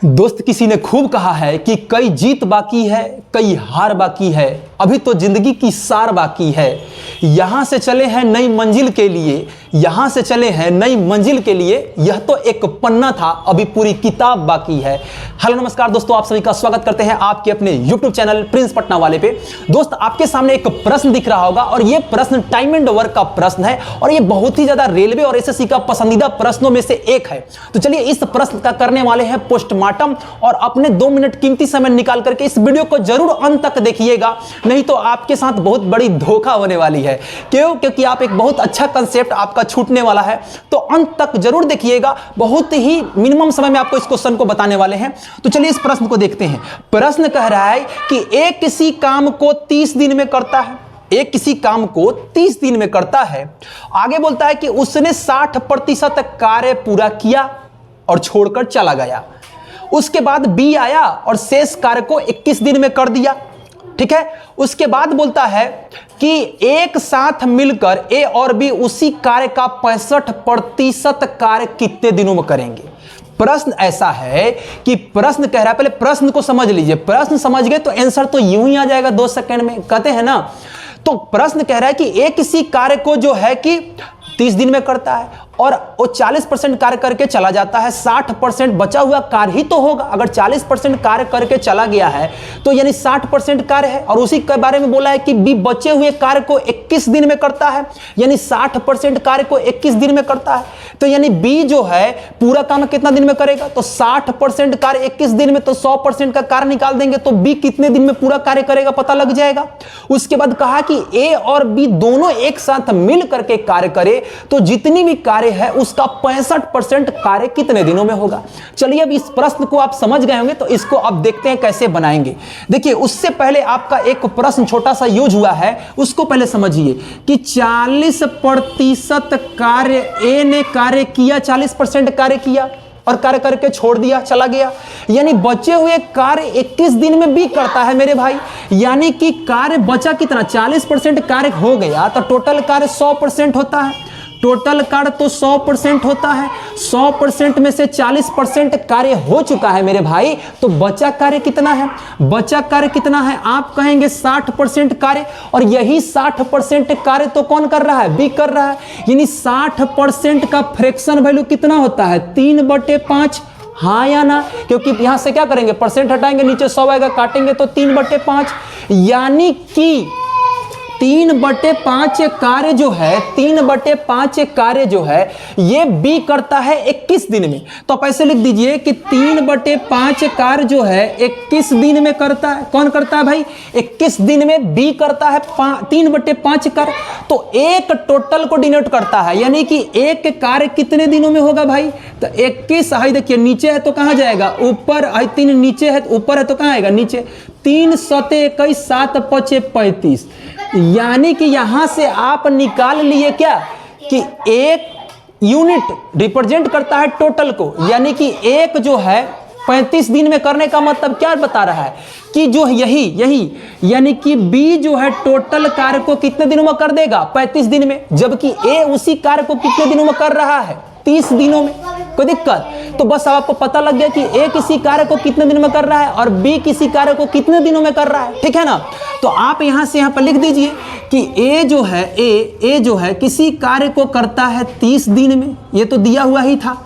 दोस्त किसी ने खूब कहा है कि कई जीत बाकी है, कई हार बाकी है, अभी तो जिंदगी की सार बाकी है। यहाँ से चले हैं नई मंजिल के लिए, यहाँ से चले हैं नई मंजिल के लिए, यह तो एक पन्ना था, अभी पूरी किताब बाकी है। हेलो नमस्कार दोस्तों, आप सभी का स्वागत करते हैं आपके अपने YouTube चैनल प्रिंस पटना वाले पे। दोस्त आपके सामने एक प्रश्न दिख रहा होगा और ये प्रश्न टाइम एंड वर्क का प्रश्न है और ये बहुत ही ज्यादा रेलवे और एसएससी का पसंदीदा प्रश्नों में से एक है। तो चलिए इस प्रश्न का करने वाले हैं पोस्टमार्टम और अपने 2 मिनट कीमती समय निकाल करके इस वीडियो को जरूर अंत तक देखिएगा, नहीं तो आपके साथ बहुत बड़ी धोखा होने वाली है। क्योंकि आप एक बहुत अच्छा कंसेप्ट आपका छूटने वाला है, तो अंत तक जरूर देखिएगा। बहुत ही मिनिमम समय में आपको इस क्वेश्चन को बताने वाले हैं। तो चलिए इस प्रश्न को देखते हैं। प्रश्न कह रहा है कि एक किसी काम को 30 दिन में करता है, एक किसी काम को 30 दिन में करता है। आगे बोलता है कि उसने 60% कार्य पूरा किया और छोड़कर चला गया। उसके बाद बी आया और शेष कार्य को 21 दिन में कर दिया। ठीक है, उसके बाद बोलता है कि एक साथ मिलकर ए और बी उसी कार्य का 65% कार्य कितने दिनों में करेंगे। प्रश्न ऐसा है कि प्रश्न कह रहा है, पहले प्रश्न को समझ लीजिए। प्रश्न समझ गए तो आंसर तो यूं ही आ जाएगा 2 सेकंड में, कहते हैं ना। तो प्रश्न कह रहा है कि एक किसी कार्य को जो है कि 30 दिन में करता है और वो 40% कार्य करके चला जाता है, 60% बचा हुआ कार्य ही तो होगा। अगर 40% कार्य करके चला गया है तो यानी 60% कार्य है, और उसी के बारे में बोला है कि बी बचे हुए कार्य को 21 दिन में करता है, यानी 60% कार्य को 21 दिन में करता है। तो यानी बी जो है पूरा काम कितना दिन में करेगा, तो 60% कार्य 21 दिन में, तो 100% का कार्य निकाल देंगे तो बी कितने दिन में पूरा कार्य करेगा पता लग जाएगा। उसके बाद कहा कि ए और बी दोनों एक साथ मिल करके कार्य करे तो जितनी भी कार्य है उसका 65% कार्य कितने दिनों में होगा। चलिए अब इस प्रश्न को आप समझ गए होंगे, तो इसको अब देखते हैं कैसे बनाएंगे। देखिए उससे पहले आपका एक प्रश्न छोटा सा यूज हुआ है, उसको पहले समझिए कि 40% कार्य ए ने कार्य किया, 40% कार्य किया और कार्य करके छोड़ दिया, चला गया, यानी बचे हुए कार्य 21 दिन में भी करता है मेरे भाई। यानी कि कार्य बचा कितना, 40% कार्य हो गया तो टोटल कार्य 100% होता है। टोटल कार्य तो 100% होता है, 100% में से 40% कार्य हो चुका है मेरे भाई। तो बचा कार्य कितना है, बचा कार्य कितना है, आप कहेंगे 60% कार्य, और यही 60% कार्य तो कौन कर रहा है, बी कर रहा है। यानी 60% का फ्रैक्शन वैल्यू कितना होता है, 3/5। हाँ या ना, क्योंकि यहां से क्या करेंगे, परसेंट हटाएंगे, नीचे 100 आएगा, काटेंगे तो 3/5। यानी कि 3/5 कार्य जो है, 3/5 कार्य जो है ये बी करता है 21 दिन में। तो आप ऐसे लिख दीजिए कि 3/5 कार्य जो है 21 दिन में करता है। कौन करता है भाई, 21 दिन में बी करता है 3/5 कार्य। तो एक टोटल को डिनोट करता है, यानी कि एक कार्य कितने दिनों में होगा भाई, तो 21। हाई देखिए नीचे है तो कहां जाएगा, ऊपर। 3 नीचे है, ऊपर है तो कहां आएगा, नीचे। 3 7 21 7 5 35। यानी कि यहां से आप निकाल लिए क्या कि एक यूनिट रिप्रेजेंट करता है टोटल को, यानी कि एक जो है 35 दिन में करने का मतलब क्या बता रहा है कि जो यही यानी कि बी जो है टोटल कार्य को कितने दिनों में कर देगा, 35 दिन में, जबकि ए उसी कार्य को कितने दिनों में कर रहा है, 30 दिनों में। कोई दिक्कत? तो बस अब आपको पता लग गया कि ए किसी कार्य को कितने दिन में कर रहा है और बी किसी कार्य को कितने दिनों में कर रहा है। ठीक है ना, तो आप यहां से यहां पर लिख दीजिए कि ए जो है, ए जो है किसी कार्य को करता है 30 दिन में, ये तो दिया हुआ ही था,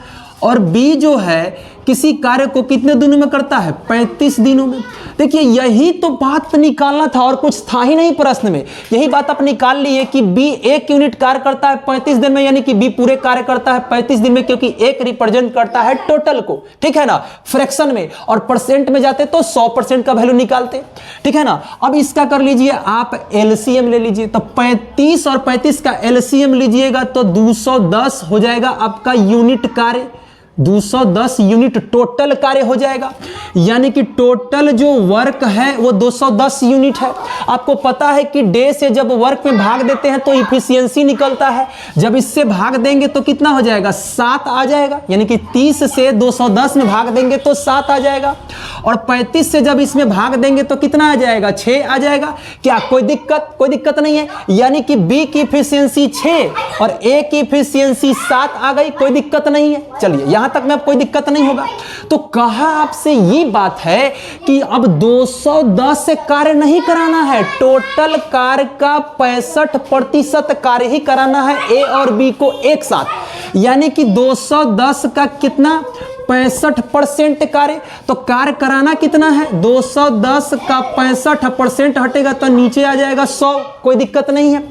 और बी जो है किसी कार्य को कितने दिनों में करता है, 35 दिनों में। देखिए यही तो बात निकालना था और कुछ था ही नहीं प्रश्न में। यही बात आप निकाल लिए कि बी 1 यूनिट कार्य करता है 35 दिन में, यानी कि बी पूरे कार्य करता है 35 दिन में, क्योंकि एक रिप्रेजेंट करता है टोटल को। ठीक है ना, फ्रैक्शन में, और परसेंट में जाते तो 100% का वैल्यू निकालते। ठीक है ना, अब इसका कर लीजिए आप एलसीएम ले लीजिए, तो 35 और 35 का एलसीएम लीजिएगा तो 210 हो जाएगा आपका यूनिट कार्य। 210 यूनिट टोटल कार्य हो जाएगा, यानी कि टोटल जो वर्क है वो 210 यूनिट है। आपको पता है कि डे से जब वर्क में भाग देते हैं तो इफिशियंसी निकलता है, जब इससे भाग देंगे तो कितना हो जाएगा, 7 आ जाएगा। यानी कि 30 से 210 में भाग देंगे तो 7 आ जाएगा, और 35 से जब इसमें भाग देंगे तो कितना आ जाएगा, 6 आ जाएगा। क्या कोई दिक्कत नहीं है। यानी कि बी की इफिशियंसी 6 और ए की इफिशियंसी 7 आ गई, कोई दिक्कत नहीं है। चलिए यहां तक में अब कोई दिक्कत नहीं होगा। तो कहा आपसे ये बात है कि अब 210 से कार्य नहीं कराना है, टोटल कार्य का 65% कार्य ही कराना है ए और बी को एक साथ, यानी कि 210 का कितना 65% कार्य। तो कार्य कराना कितना है, 210 का 65% हटेगा तो नीचे आ जाएगा 100, कोई दिक्कत नहीं है।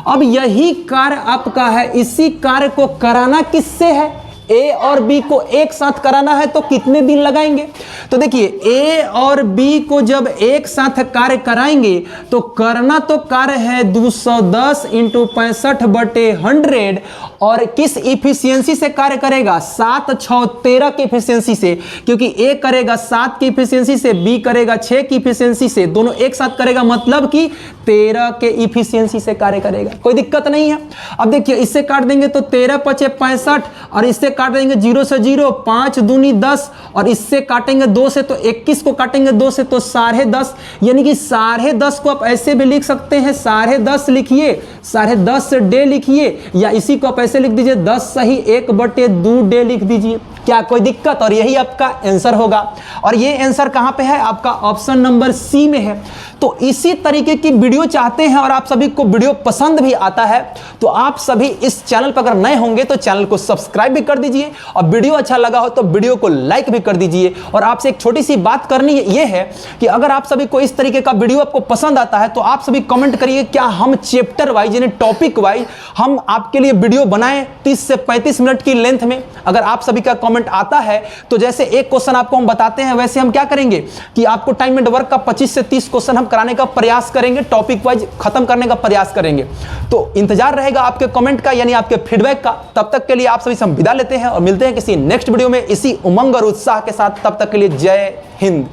अब यही कार्य आपका है, इसी कार्य को कराना किससे है, ए और बी को एक साथ कराना है, तो कितने दिन लगाएंगे। तो देखिए ए और बी को जब एक साथ कार्य कराएंगे तो करना तो कार्य है 210 इंटू 65/100 और किस इफिशियंसी से कार्य करेगा, 7 6 13 की इफिशियंसी से, क्योंकि ए करेगा 7 की इफिशियंसी से, बी करेगा 6 की इफिशियंसी से, दोनों एक साथ करेगा मतलब कि 13 के इफिशियंसी से कार्य करेगा, कोई दिक्कत नहीं है। अब देखिए इससे काट देंगे तो 13 5 65 और इससे काट देंगे 0 से 0, 5 दूनी 10 और इससे काटेंगे 2 से तो 21 को काटेंगे 2 से तो 10.5, यानी कि 10.5 को आप ऐसे भी लिख सकते हैं, 10.5 लिखिए, 10.5 से डे लिखिए, या इसी को आप ऐसे लिख दीजिए 10 सही 1/2 डे लिख दीजिए, क्या कोई दिक्कत। और यही आपका आंसर होगा और ये आंसर कहां पे है, आपका ऑप्शन नंबर सी में है। तो इसी तरीके की वीडियो चाहते हैं और आप सभी को वीडियो पसंद भी आता है तो आप सभी इस चैनल पर अगर नए होंगे तो चैनल को सब्सक्राइब भी कर दीजिए और वीडियो अच्छा लगा हो तो वीडियो को लाइक भी कर दीजिए। और आपसे एक छोटी सी बात करनी ये है कि अगर आप सभी को इस तरीके का वीडियो आपको पसंद आता है तो आप सभी कमेंट करिए, क्या हम चैप्टर वाइज यानी टॉपिक वाइज हम आपके लिए वीडियो बनाएं 30 से 35 मिनट की लेंथ में। अगर आप सभी का कमेंट आता है तो जैसे एक क्वेश्चन आपको हम बताते हैं वैसे हम क्या करेंगे कि आपको टाइम एंड वर्क का 25 से 30 क्वेश्चन हम कराने का प्रयास करेंगे, टॉपिक वाइज खत्म करने का प्रयास करेंगे। तो इंतजार रहेगा आपके कमेंट का यानी आपके फीडबैक का। तब तक के लिए आप सभी से हम विदा लेते हैं और मिलते हैं किसी नेक्स्ट वीडियो में इसी उमंग और उत्साह के साथ। तब तक के लिए जय हिंद।